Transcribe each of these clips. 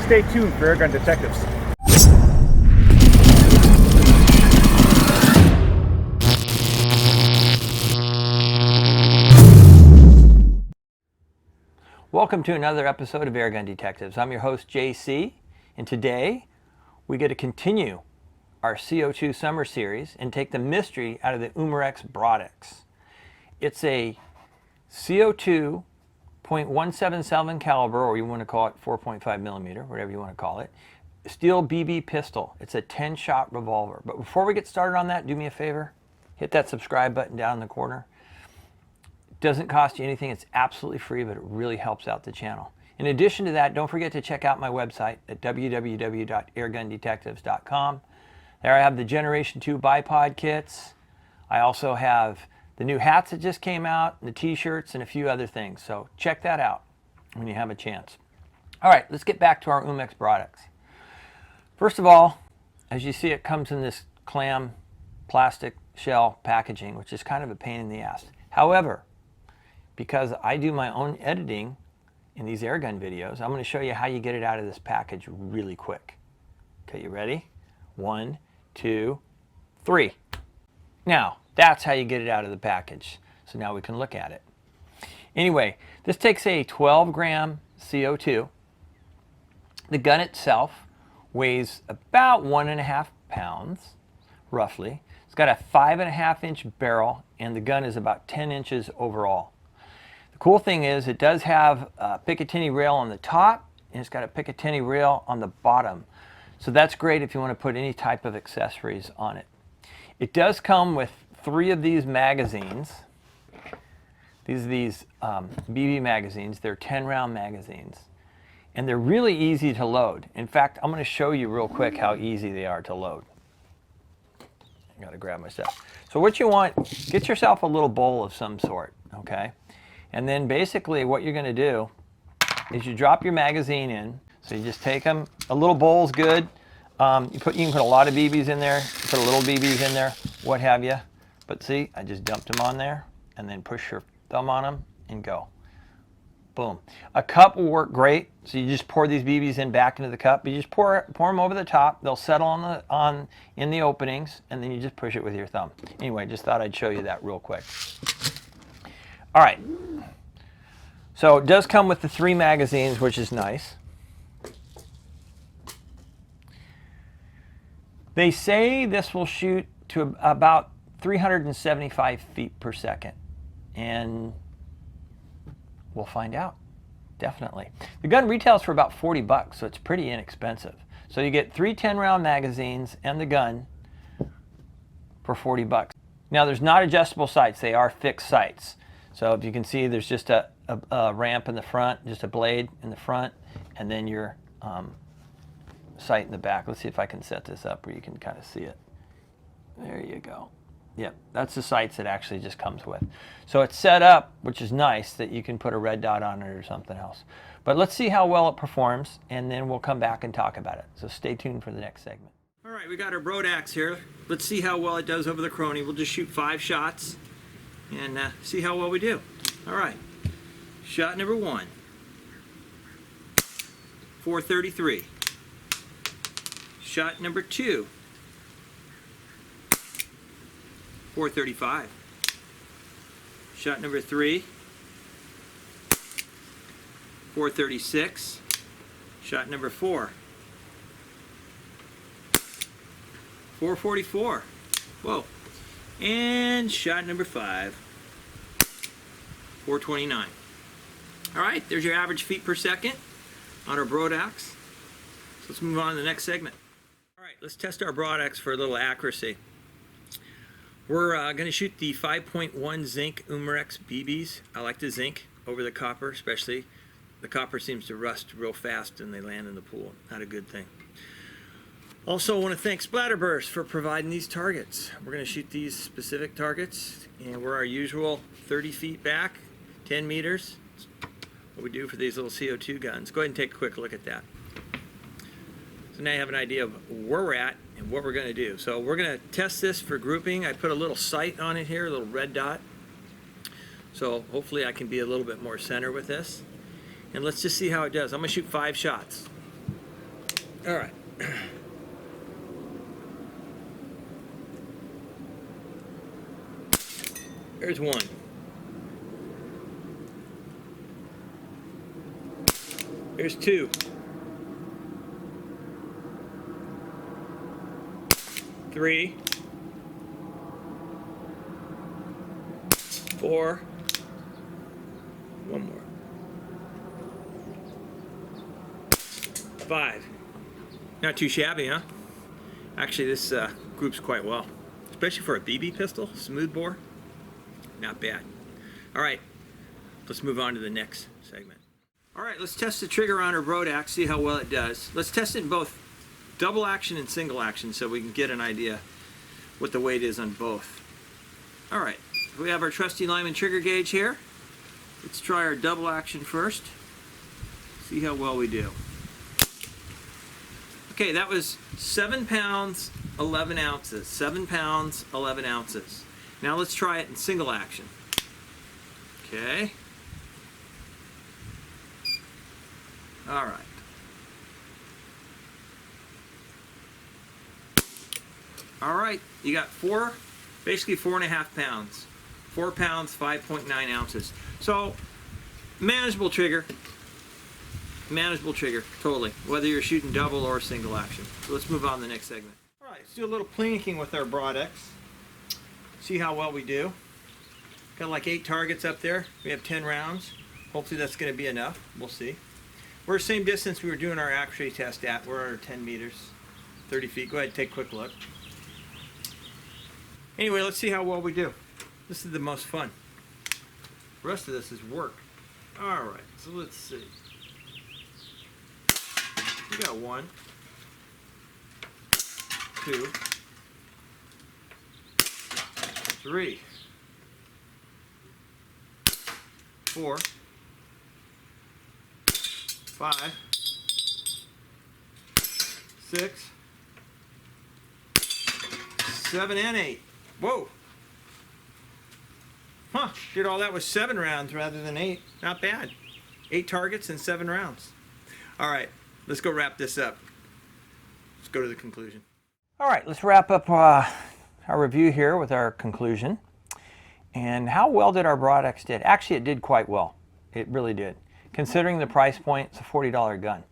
stay tuned for Airgun Detectives. Welcome to another episode of Airgun Detectives. I'm your host, JC, and today we get to continue our CO2 summer series and take the mystery out of the Umarex Brodax. It's a CO2 .177 caliber, or you want to call it 4.5 millimeter, whatever you want to call it, steel BB pistol. It's a 10-shot revolver. But before we get started on that, do me a favor, hit that subscribe button down in the corner. It doesn't cost you anything. It's absolutely free, but it really helps out the channel. In addition to that, don't forget to check out my website at www.airgundetectives.com. There I have the Generation 2 bipod kits. I also have the new hats that just came out, the t-shirts, and a few other things. So check that out when you have a chance. All right, let's get back to our Umarex Brodax. First of all, as you see, it comes in this clam plastic shell packaging, which is kind of a pain in the ass. However, because I do my own editing in these airgun videos, I'm going to show you how you get it out of this package really quick. Okay, you ready? 1, 2, 3. Now, that's how you get it out of the package. So now we can look at it. Anyway, this takes a 12-gram CO2. The gun itself weighs about 1.5 pounds, roughly. It's got a 5.5-inch barrel, and the gun is about 10 inches overall. The cool thing is it does have a Picatinny rail on the top, and it's got a Picatinny rail on the bottom. So that's great if you want to put any type of accessories on it. It does come with 3 of these magazines. These BB magazines. They're 10-round magazines. And they're really easy to load. In fact, I'm going to show you real quick how easy they are to load. I got to grab my stuff. So what you want, get yourself a little bowl of some sort, okay? And then basically what you're going to do is you drop your magazine in. So you just take them. A little bowl's good. You can put a lot of BBs in there, put a little BBs in there, what have you. But see, I just dumped them on there, and then push your thumb on them and go. Boom. A cup will work great. So you just pour these BBs in back into the cup. You just pour them over the top. They'll settle in the openings, and then you just push it with your thumb. Anyway, just thought I'd show you that real quick. All right. So it does come with the 3 magazines, which is nice. They say this will shoot to about 375 feet per second, and we'll find out, definitely. The gun retails for about 40 bucks, so it's pretty inexpensive. So you get 3 10-round magazines and the gun for 40 bucks. Now there's not adjustable sights, they are fixed sights. So if you can see, there's just a ramp in the front, just a blade in the front, and then your sight in the back. Let's see if I can set this up where you can kind of see it. There you go. Yep, that's the sights it actually just comes with. So it's set up, which is nice, that you can put a red dot on it or something else. But let's see how well it performs, and then we'll come back and talk about it. So stay tuned for the next segment. All right, we got our Brodax here. Let's see how well it does over the Crony. We'll just shoot 5 shots and see how well we do. All right, shot number 1, 433. Shot number 2, 435. Shot number 3, 436. Shot number 4, 444. Whoa. And shot number 5, 429. All right, there's your average feet per second on our Brodax. So let's move on to the next segment. All right, let's test our Brodax for a little accuracy. We're going to shoot the 5.1 zinc Umarex BBs. I like the zinc over the copper, especially. The copper seems to rust real fast and they land in the pool. Not a good thing. Also, I want to thank Splatterburst for providing these targets. We're going to shoot these specific targets, and we're our usual 30 feet back, 10 meters. That's what we do for these little CO2 guns. Go ahead and take a quick look at that. So now you have an idea of where we're at and what we're going to do. So we're going to test this for grouping. I put a little sight on it here, a little red dot. So hopefully I can be a little bit more center with this. And let's just see how it does. I'm going to shoot 5 shots. All right. There's one. There's two. Three. Four. One more. Five. Not too shabby, huh? Actually, this groups quite well, especially for a BB pistol, smooth bore. Not bad. All right, let's move on to the next segment. All right, let's test the trigger on our Brodax, see how well it does. Let's test it in both double action and single action so we can get an idea what the weight is on both. All right, we have our trusty Lyman trigger gauge here. Let's try our double action first. See how well we do. Okay, that was 7 pounds, 11 ounces. 7 pounds, 11 ounces. Now let's try it in single action. Okay. All right. All right, you got basically 4.5 pounds. 4 pounds, 5.9 ounces. So, manageable trigger. Manageable trigger, totally. Whether you're shooting double or single action. So let's move on to the next segment. All right, let's do a little plinking with our Brodax. See how well we do. Got like 8 targets up there. We have 10 rounds. Hopefully that's going to be enough. We'll see. We're the same distance we were doing our accuracy test at. We're under 10 meters, 30 feet. Go ahead and take a quick look. Anyway, let's see how well we do. This is the most fun. The rest of this is work. All right, so let's see. We got 1, 2, 3, 4, 5, 6, 7, and 8. Whoa! Huh, did all that with 7 rounds rather than 8. Not bad. 8 targets and 7 rounds. All right, let's go wrap this up. Let's go to the conclusion. All right, let's wrap up our review here with our conclusion. And how well did our Brodax did? Actually, it did quite well. It really did. Considering the price point, it's a $40 gun.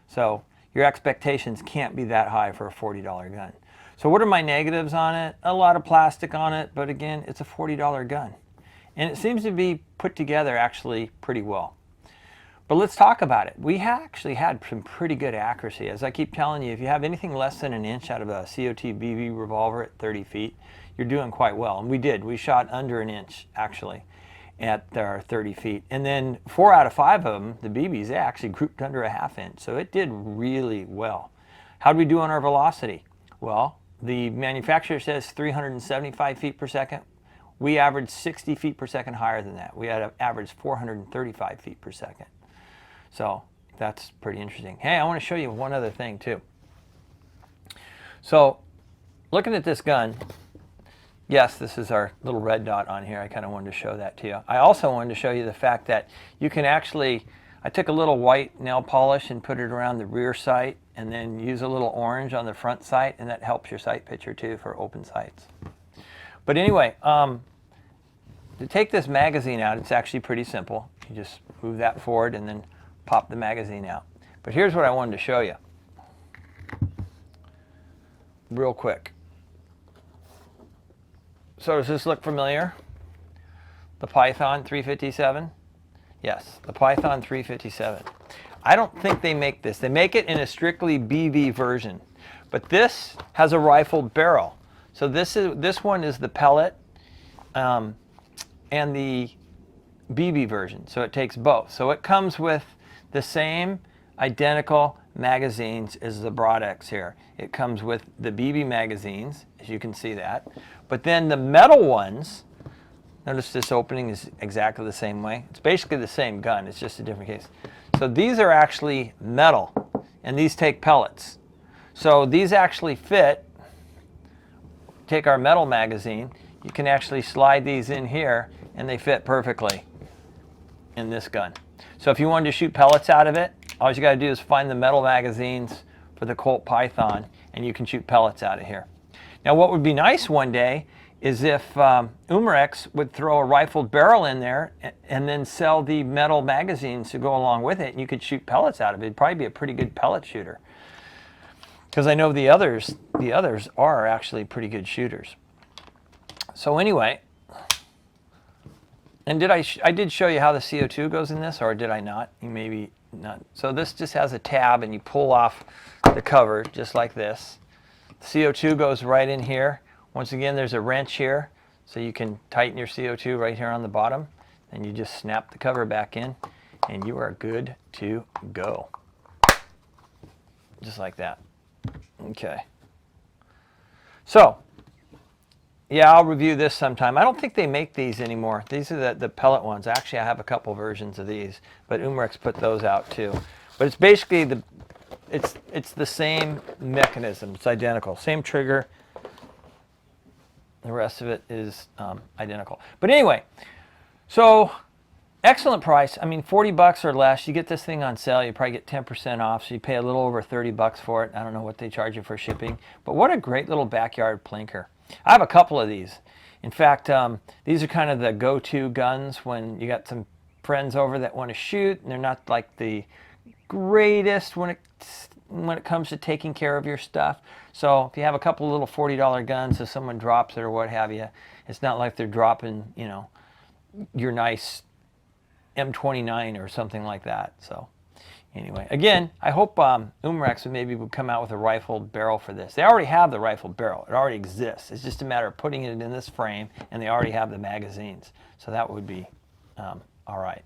So your expectations can't be that high for a $40 gun. So what are my negatives on it? A lot of plastic on it, but again, it's a $40 gun. And it seems to be put together actually pretty well. But let's talk about it. We actually had some pretty good accuracy. As I keep telling you, if you have anything less than an inch out of a COT BB revolver at 30 feet, you're doing quite well. And we did. We shot under an inch, actually, at our 30 feet. And then 4 out of 5 of them, the BBs, they actually grouped under a ½ inch. So it did really well. How did we do on our velocity? Well, the manufacturer says 375 feet per second. We averaged 60 feet per second higher than that. We had averaged 435 feet per second. So that's pretty interesting. Hey, I want to show you one other thing too. So looking at this gun, yes, this is our little red dot on here. I kind of wanted to show that to you. I also wanted to show you the fact that you can actually, I took a little white nail polish and put it around the rear sight and then use a little orange on the front sight, and that helps your sight picture too for open sights. But anyway, to take this magazine out, it's actually pretty simple. You just move that forward and then pop the magazine out. But here's what I wanted to show you real quick. So does this look familiar? The Python 357? Yes, the Python 357. I don't think they make this. They make it in a strictly BB version. But this has a rifled barrel. So this one is the pellet and the BB version. So it takes both. So it comes with the same identical magazines as the Brodax here. It comes with the BB magazines, as you can see that. But then the metal ones, notice this opening is exactly the same way. It's basically the same gun, it's just a different case. So these are actually metal, and these take pellets. So these actually fit. Take our metal magazine, you can actually slide these in here, and they fit perfectly in this gun. So if you wanted to shoot pellets out of it, all you got to do is find the metal magazines for the Colt Python, and you can shoot pellets out of here. Now what would be nice one day is if Umarex would throw a rifled barrel in there and then sell the metal magazines to go along with it, and you could shoot pellets out of it. It'd probably be a pretty good pellet shooter, because I know the others are actually pretty good shooters. So anyway, and I did show you how the CO2 goes in this, or did I not? Maybe not. So this just has a tab, and you pull off the cover just like this. CO2 goes right in here. Once again, there's a wrench here, so you can tighten your CO2 right here on the bottom. Then you just snap the cover back in, and you are good to go. Just like that. Okay. So, yeah, I'll review this sometime. I don't think they make these anymore. These are the pellet ones. Actually, I have a couple versions of these, but Umarex put those out too. But it's basically it's the same mechanism. It's identical. Same trigger. The rest of it is identical. But anyway, so excellent price. I mean, 40 bucks or less. You get this thing on sale, you probably get 10% off, so you pay a little over 30 bucks for it. I don't know what they charge you for shipping, but what a great little backyard plinker. I have a couple of these. In fact, these are kind of the go-to guns when you got some friends over that want to shoot, and they're not like the greatest when it comes to taking care of your stuff. So if you have a couple of little $40 guns, if someone drops it or what have you, it's not like they're dropping, you know, your nice M29 or something like that. So anyway, again, I hope Umarex would come out with a rifled barrel for this. They already have the rifled barrel. It already exists. It's just a matter of putting it in this frame, and they already have the magazines. So that would be all right.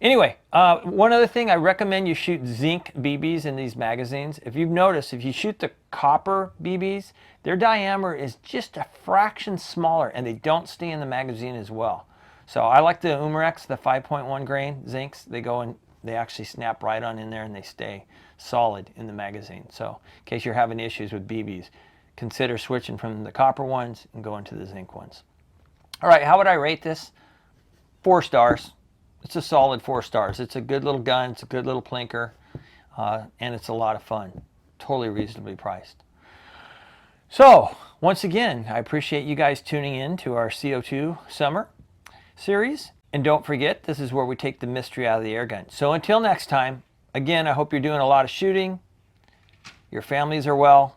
Anyway, one other thing, I recommend you shoot zinc BBs in these magazines. If you've noticed, if you shoot the copper BBs, their diameter is just a fraction smaller, and they don't stay in the magazine as well. So I like the Umarex, the 5.1 grain zincs. They go in, they actually snap right on in there, and they stay solid in the magazine. So in case you're having issues with BBs, consider switching from the copper ones and going to the zinc ones. All right, how would I rate this? 4 stars. It's a solid 4 stars. It's a good little gun. It's a good little plinker, and it's a lot of fun. Totally reasonably priced. So once again, I appreciate you guys tuning in to our CO2 summer series. And don't forget, this is where we take the mystery out of the air gun. So until next time, again, I hope you're doing a lot of shooting, your families are well,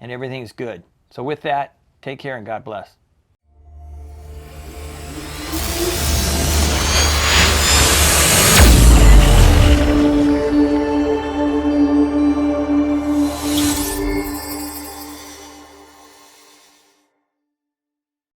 and everything's good. So with that, take care and God bless.